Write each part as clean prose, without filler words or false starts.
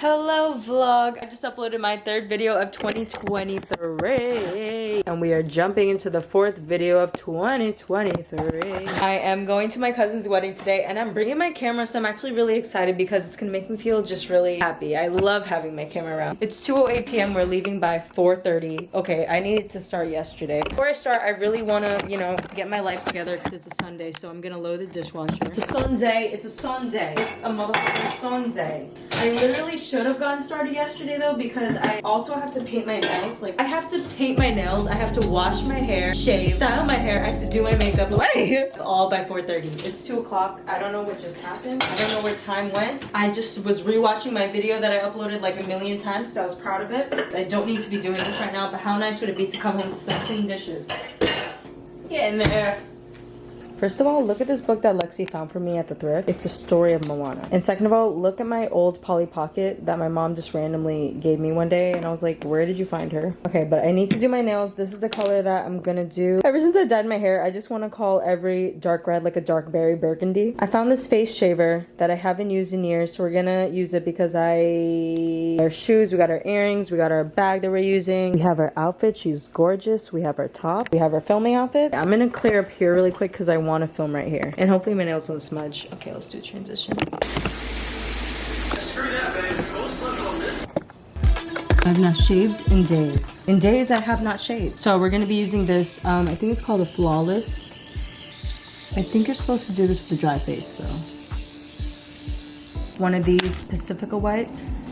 Hello vlog, I just uploaded my third video of 2023 and we are jumping into the fourth video of 2023. I am going to my cousin's wedding today and I'm bringing my camera, so I'm actually really excited because it's gonna make me feel just really happy. I love having my camera around. It's 2:08 p.m. We're leaving by 4:30. Okay, I needed to start yesterday. Before I start, I really wanna, get my life together because it's a Sunday, so I'm gonna load the dishwasher. It's a Sunday, it's a Sunday. It's a motherfucking Sunday. I literally should have gotten started yesterday though, because I also have to paint my nails. Like, I have to paint my nails, I have to wash my hair, shave, style my hair, I have to do my makeup, all by 4:30. It's 2 o'clock. I don't know what just happened. I don't know where time went. I just was rewatching my video that I uploaded like a million times, so I was proud of it. I don't need to be doing this right now, but how nice would it be to come home to some clean dishes? Get in there. First of all, look at this book that Lexi found for me at the thrift. It's a story of Moana. And second of all, look at my old Polly Pocket that my mom just randomly gave me one day. And I was like, where did you find her? Okay, but I need to do my nails. This is the color that I'm gonna do. Ever since I dyed my hair, I just want to call every dark red like a dark berry burgundy. I found this face shaver that I haven't used in years, so we're gonna use it because our shoes, we got our earrings, we got our bag that we're using. We have our outfit, she's gorgeous. We have our top, we have our filming outfit. I'm gonna clear up here really quick because I want to film right here, and hopefully my nails don't smudge. Okay, let's do a transition. I've not shaved in days. In days I have not shaved. So we're gonna be using this, I think it's called a Flawless. I think you're supposed to do this for the dry face though. One of these Pacifica wipes.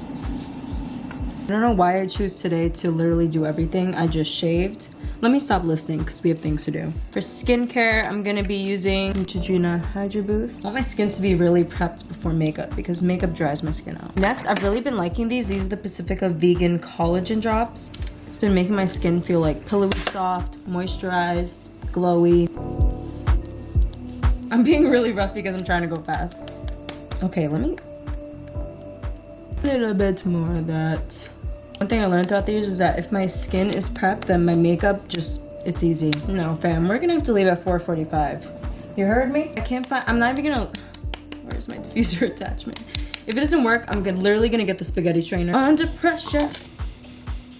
I don't know why I choose today to literally do everything. I just shaved. Let me stop listening because we have things to do. For skincare, I'm gonna be using Neutrogena Hydra Boost. I want my skin to be really prepped before makeup because makeup dries my skin out. Next, I've really been liking these. These are the Pacifica Vegan Collagen Drops. It's been making my skin feel like pillowy soft, moisturized, glowy. I'm being really rough because I'm trying to go fast. Okay, let me... a little bit more of that. One thing I learned throughout the years is that if my skin is prepped, then my makeup just, it's easy. No, fam, we're gonna have to leave at 4:45. You heard me? I can't find, I'm not even gonna, where's my diffuser attachment? If it doesn't work, I'm literally gonna get the spaghetti strainer. Under pressure.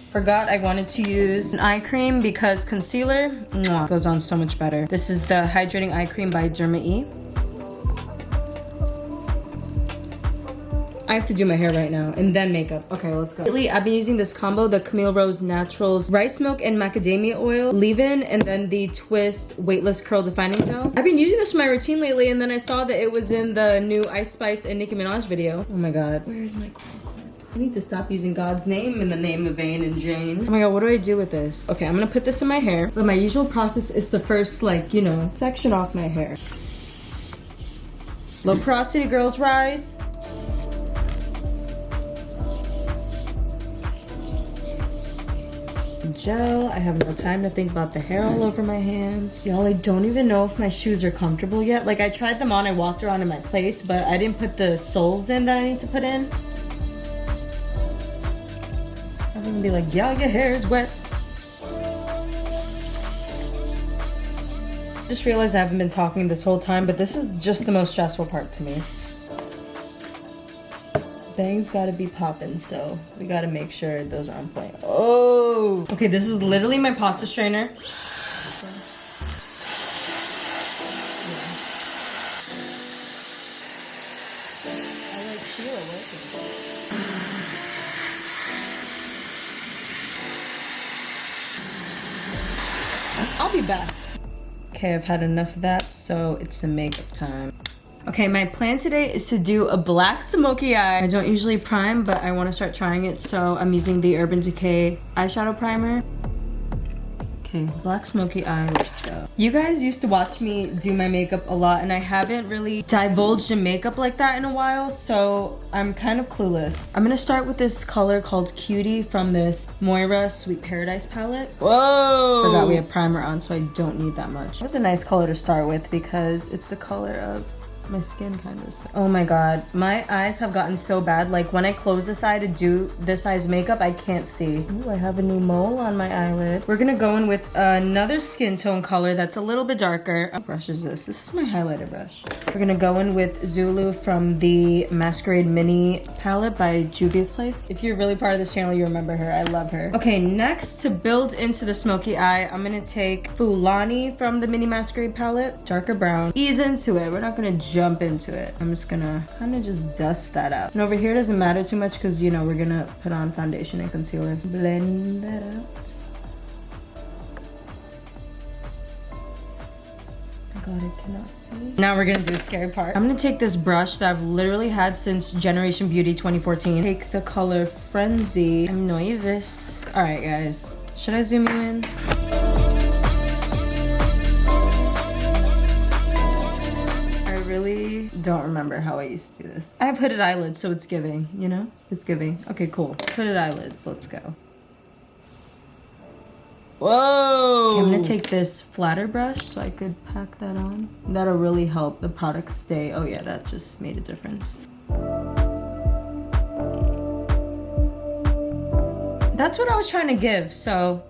Forgot I wanted to use an eye cream because concealer, mwah, goes on so much better. This is the Hydrating Eye Cream by Derma E. I have to do my hair right now and then makeup. Okay, let's go. Lately, I've been using this combo, the Camille Rose Naturals Rice Milk and Macadamia Oil Leave-In, and then the Twist Weightless Curl Defining Gel. I've been using this for my routine lately, and then I saw that it was in the new Ice Spice and Nicki Minaj video. Oh my god. Where is my coil clip? I need to stop using God's name in the name of Vane and Jane. Oh my god, what do I do with this? Okay, I'm gonna put this in my hair, but my usual process is to first, section off my hair. Low porosity girls rise. Gel. I have no time to think about the hair all over my hands. Y'all, I don't even know if my shoes are comfortable yet. Like, I tried them on, I walked around in my place, but I didn't put the soles in that I need to put in. I'm gonna be like, yeah, your hair is wet. Just realized I haven't been talking this whole time, but this is just the most stressful part to me. Bangs gotta be popping, so we gotta make sure those are on point. Oh! Okay, this is literally my pasta strainer. I'll be back. Okay, I've had enough of that, so it's the makeup time. Okay, my plan today is to do a black smoky eye. I don't usually prime, but I want to start trying it, so I'm using the Urban Decay eyeshadow primer. Okay, black smoky eye, let's go. You guys used to watch me do my makeup a lot, and I haven't really divulged in makeup like that in a while, so I'm kind of clueless. I'm gonna start with this color called Cutie from this Moira Sweet Paradise palette. Whoa! Forgot we have primer on, so I don't need that much. That's a nice color to start with because it's the color of My skin kind of... Oh my god. My eyes have gotten so bad. Like when I close this eye to do this eye's makeup, I can't see. Ooh, I have a new mole on my eyelid. We're gonna go in with another skin tone color that's a little bit darker. What brush is this? This is my highlighter brush. We're gonna go in with Zulu from the Masquerade Mini palette by Juvia's Place. If you're really part of this channel, you remember her. I love her. Okay, next to build into the smoky eye, I'm gonna take Fulani from the Mini Masquerade palette. Darker brown. Ease into it. We're not gonna jump into it. I'm just gonna kind of just dust that out. And over here doesn't matter too much because, you know, we're gonna put on foundation and concealer. Blend that out. God, I cannot see. Now we're gonna do the scary part. I'm gonna take this brush that I've literally had since Generation Beauty 2014. Take the color Frenzy. I'm nervous. All right, guys. Should I zoom you in? I really don't remember how I used to do this. I have hooded eyelids, so it's giving, you know? It's giving. Okay, cool. Hooded eyelids, let's go. Whoa! Okay, I'm gonna take this flatter brush so I could pack that on. That'll really help the product stay. Oh yeah, that just made a difference. That's what I was trying to give, so...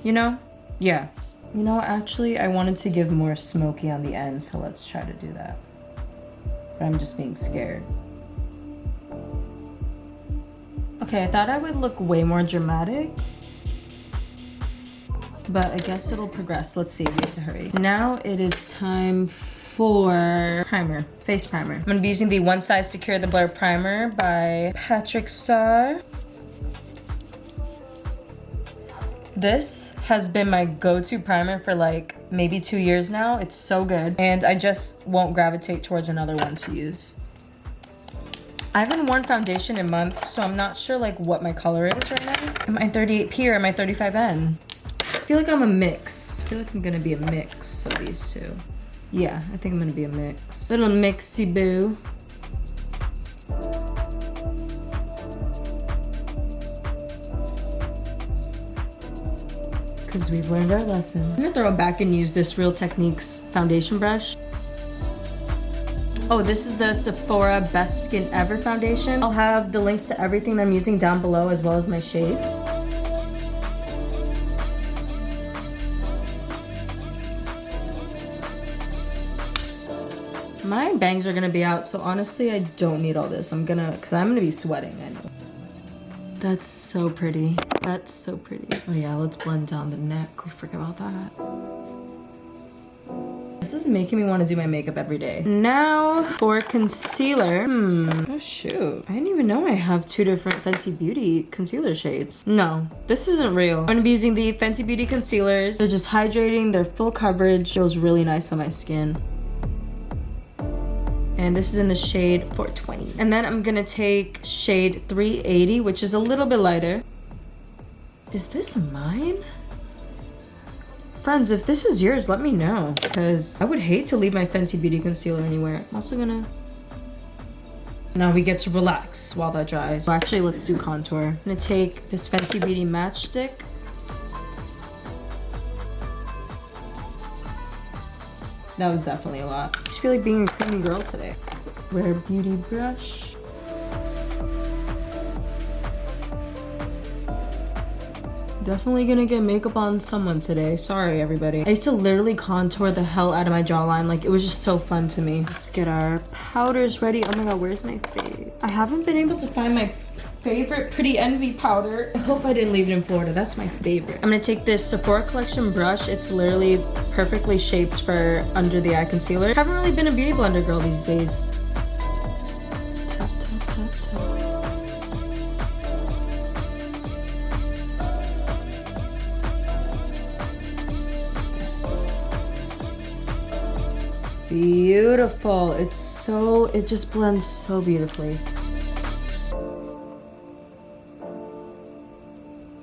You know? Yeah. You know, actually, I wanted to give more smoky on the end, so let's try to do that. But I'm just being scared. Okay, I thought I would look way more dramatic. But I guess it'll progress. Let's see, we have to hurry. Now it is time for primer, face primer. I'm gonna be using the One Size Secure the Blur Primer by Patrick Starr. This has been my go-to primer for like maybe 2 years now. It's so good. And I just won't gravitate towards another one to use. I haven't worn foundation in months, so I'm not sure like what my color is right now. Am I 38P or am I 35N? I feel like I'm a mix. I feel like I'm gonna be a mix of these two. Yeah, I think I'm gonna be a mix. Little mixy boo. Because we've learned our lesson. I'm gonna throw it back and use this Real Techniques foundation brush. Oh, this is the Sephora Best Skin Ever foundation. I'll have the links to everything that I'm using down below as well as my shades. My bangs are gonna be out, so honestly, I don't need all this. Cause I'm gonna be sweating, I know. That's so pretty. That's so pretty. Oh yeah, let's blend down the neck. We forget about that. This is making me want to do my makeup every day. Now for concealer. Oh shoot. I didn't even know I have 2 different Fenty Beauty concealer shades. No, this isn't real. I'm gonna be using the Fenty Beauty concealers. They're just hydrating, they're full coverage. Feels really nice on my skin. And this is in the shade 420. And then I'm gonna take shade 380, which is a little bit lighter. Is this mine? Friends, if this is yours, let me know. Because I would hate to leave my Fenty Beauty concealer anywhere. I'm also gonna... Now we get to relax while that dries. Well, actually, let's do contour. I'm gonna take this Fenty Beauty matchstick. That was definitely a lot. I just feel like being a creamy girl today. Rare Beauty brush. Definitely gonna get makeup on someone today. Sorry, everybody. I used to literally contour the hell out of my jawline. Like, it was just so fun to me. Let's get our powders ready. Oh my god, where's my fave? I haven't been able to find my favorite Pretty Envy powder. I hope I didn't leave it in Florida. That's my favorite. I'm gonna take this Sephora Collection brush. It's literally perfectly shaped for under the eye concealer. I haven't really been a beauty blender girl these days. Tap, tap, tap, tap. Beautiful. It just blends so beautifully.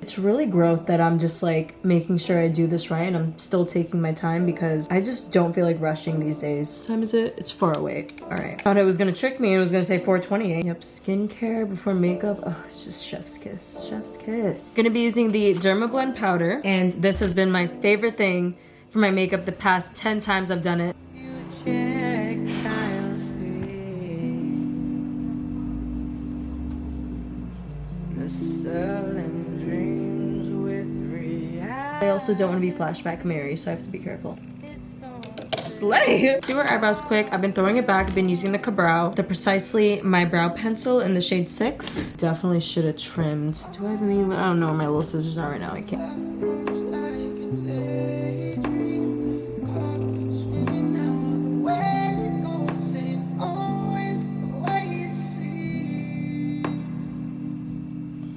It's really growth that I'm just like making sure I do this right, and I'm still taking my time because I just don't feel like rushing these days. What time is it? It's 4:08. All right. Thought it was gonna trick me. It was gonna say 4:28. Yep. Skincare before makeup. Oh, it's just chef's kiss. Chef's kiss. Gonna be using the Dermablend powder, and this has been my favorite thing for my makeup the past 10 times I've done it. Yeah. selling dreams with reality. I also don't want to be flashback Mary, so I have to be careful. Slay! See where eyebrows quick. I've been throwing it back. I've been using the Kabrow, the Precisely My Brow Pencil in the shade 6. Definitely should have trimmed. Do I really? I don't know where my little scissors are right now. I can't.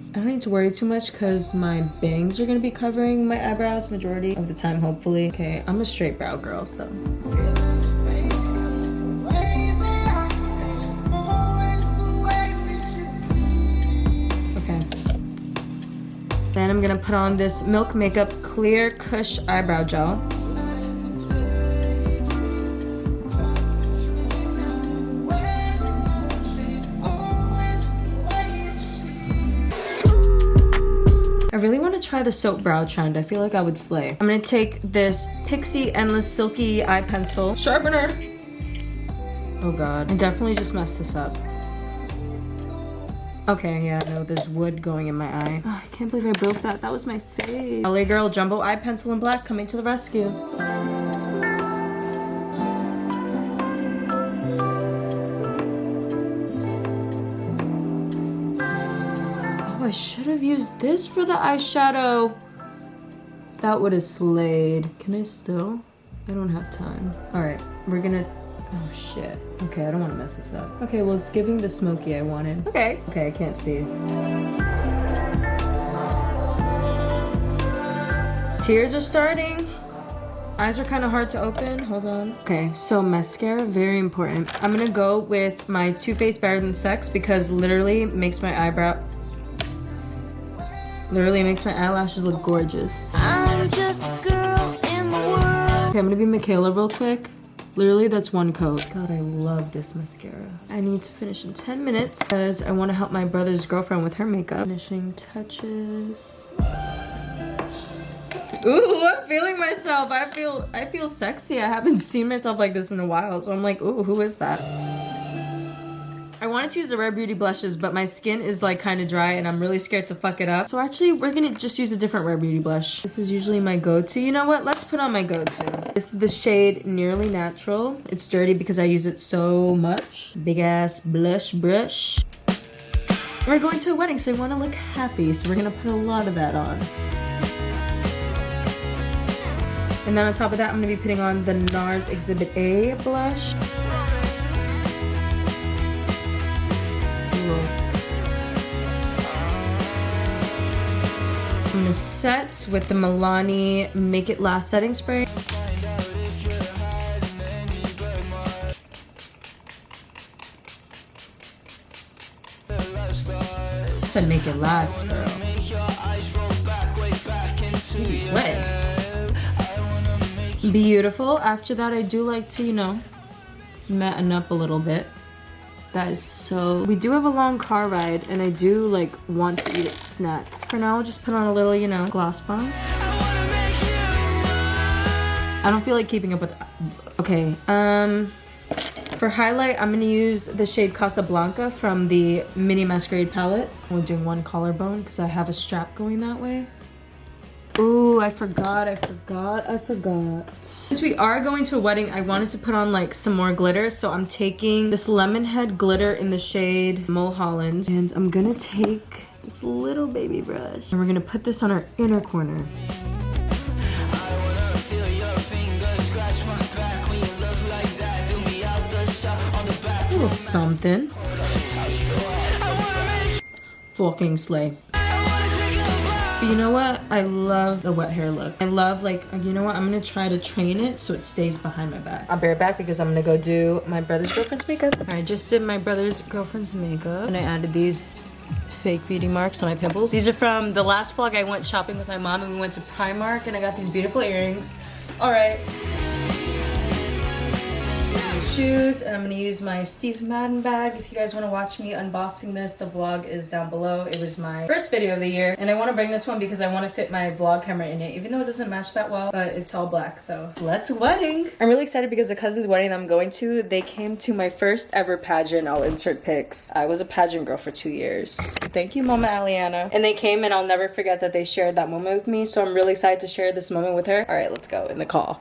I don't need to worry too much because my bangs are going to be covering my eyebrows majority of the time, hopefully. Okay, I'm a straight brow girl, so. Okay. Then I'm going to put on this Milk Makeup Clear Kush Eyebrow Gel. I really want to try the soap brow trend. I feel like I would slay. I'm gonna take this Pixie Endless Silky Eye Pencil Sharpener. Oh god, I definitely just messed this up. Okay, yeah, no, there's wood going in my eye. Oh, I can't believe I broke that. That was my face. LA Girl Jumbo Eye Pencil in black coming to the rescue. I should have used this for the eyeshadow. That would have slayed. Can I still? I don't have time. All right, we're gonna, oh shit. Okay, I don't want to mess this up. Okay, well, it's giving the smoky I wanted. Okay, I can't see. Tears are starting. Eyes are kind of hard to open. Hold on. Okay, so mascara, very important. I'm gonna go with my Too Faced Better Than Sex because literally makes my eyelashes look gorgeous. I'm just a girl in the world. Okay, I'm gonna be Michaela real quick. Literally, that's one coat. God, I love this mascara. I need to finish in 10 minutes because I want to help my brother's girlfriend with her makeup. Finishing touches. Ooh, I'm feeling myself. I feel sexy. I haven't seen myself like this in a while, so I'm like, ooh, who is that? I wanted to use the Rare Beauty blushes, but my skin is like kind of dry and I'm really scared to fuck it up. So actually, we're gonna just use a different Rare Beauty blush. This is usually my go-to. You know what? Let's put on my go-to. This is the shade Nearly Natural. It's dirty because I use it so much. Big ass blush brush. We're going to a wedding, so we want to look happy. So we're gonna put a lot of that on. And then on top of that, I'm gonna be putting on the NARS Exhibit A blush. I'm gonna set with the Milani Make It Last setting spray. I said make it last, girl. You be sweating. Beautiful. After that, I do like to, you know, matten up a little bit. That is so... We do have a long car ride, and I do, like, want to eat snacks. For now, I'll just put on a little, you know, gloss bomb. I don't feel like keeping up with... Okay, for highlight, I'm gonna use the shade Casablanca from the Mini Masquerade palette. We're doing one collarbone, because I have a strap going that way. Ooh, I forgot. Since we are going to a wedding, I wanted to put on like some more glitter. So I'm taking this Lemon Head glitter in the shade Mulholland. And I'm gonna take this little baby brush. And we're gonna put this on our inner corner. A little something. Fucking slay. But you know what? I love the wet hair look. I love, like, you know what? I'm gonna try to train it so it stays behind my back. I'll be right back because I'm gonna go do my brother's girlfriend's makeup. All right, I just did my brother's girlfriend's makeup. And I added these fake beauty marks on my pimples. These are from the last vlog. I went shopping with my mom and we went to Primark and I got these beautiful earrings. All right. shoes, and I'm gonna use my Steve Madden bag. If you guys want to watch me unboxing this, the vlog is down below. It was my first video of the year, and I want to bring this one because I want to fit my vlog camera in it, even though it doesn't match that well, but it's all black, so let's wedding. I'm really excited because the cousin's wedding that I'm going to, they came to my first ever pageant. I'll insert pics. I was a pageant girl for 2 years. Thank you, Mama Allyannah. And they came, and I'll never forget that they shared that moment with me, so I'm really excited to share this moment with her. All right, let's go in the call.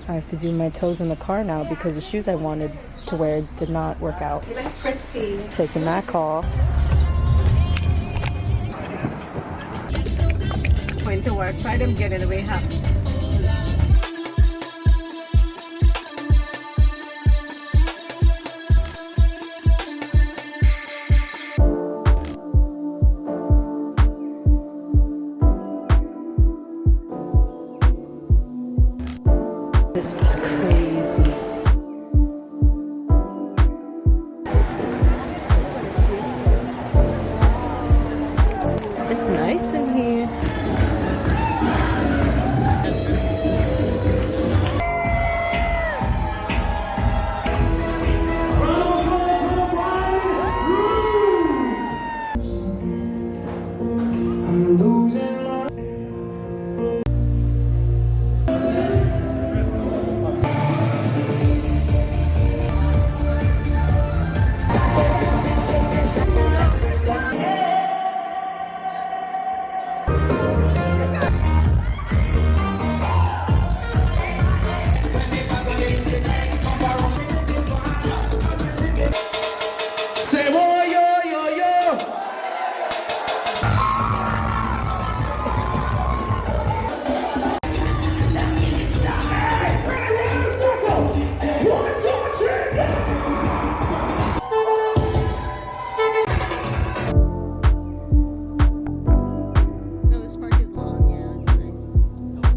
I have to do my toes in the car now because the shoes I wanted to wear did not work out. You look pretty. Taking that call. Going to work, try them get it away, huh? This is crazy. It's nice in here.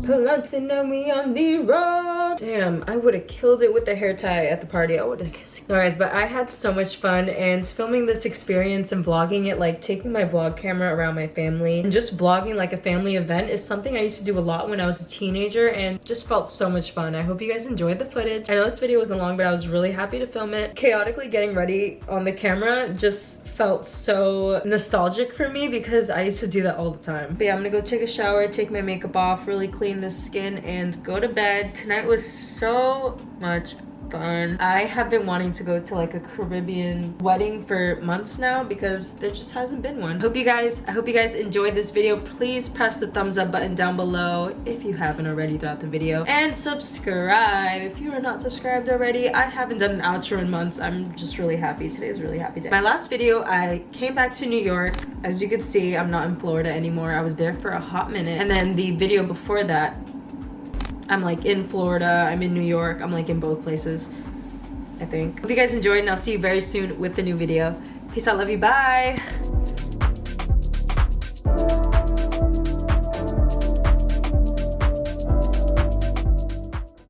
Planting and we on the road. Damn, I would have killed it with the hair tie at the party. I would have kissed. No, guys, but I had so much fun, and filming this experience and vlogging it, like taking my vlog camera around my family and just vlogging like a family event is something I used to do a lot when I was a teenager, and just felt so much fun. I hope you guys enjoyed the footage. I know this video wasn't long, but I was really happy to film it. Chaotically getting ready on the camera just felt so nostalgic for me because I used to do that all the time. But yeah, I'm gonna go take a shower, take my makeup off, really clean the skin, and go to bed. Tonight was so much fun. I have been wanting to go to like a Caribbean wedding for months now because there just hasn't been one. I hope you guys enjoyed this video. Please press the thumbs up button down below if you haven't already throughout the video, and subscribe if you are not subscribed already. I haven't done an outro in months. I'm just really happy. Today is a really happy day. My last video, I came back to New York. As you can see, I'm not in Florida anymore. I was there for a hot minute, and then the video before that, I'm like in Florida, I'm in New York, I'm like in both places, I think. Hope you guys enjoyed, and I'll see you very soon with the new video. Peace out, love you, bye!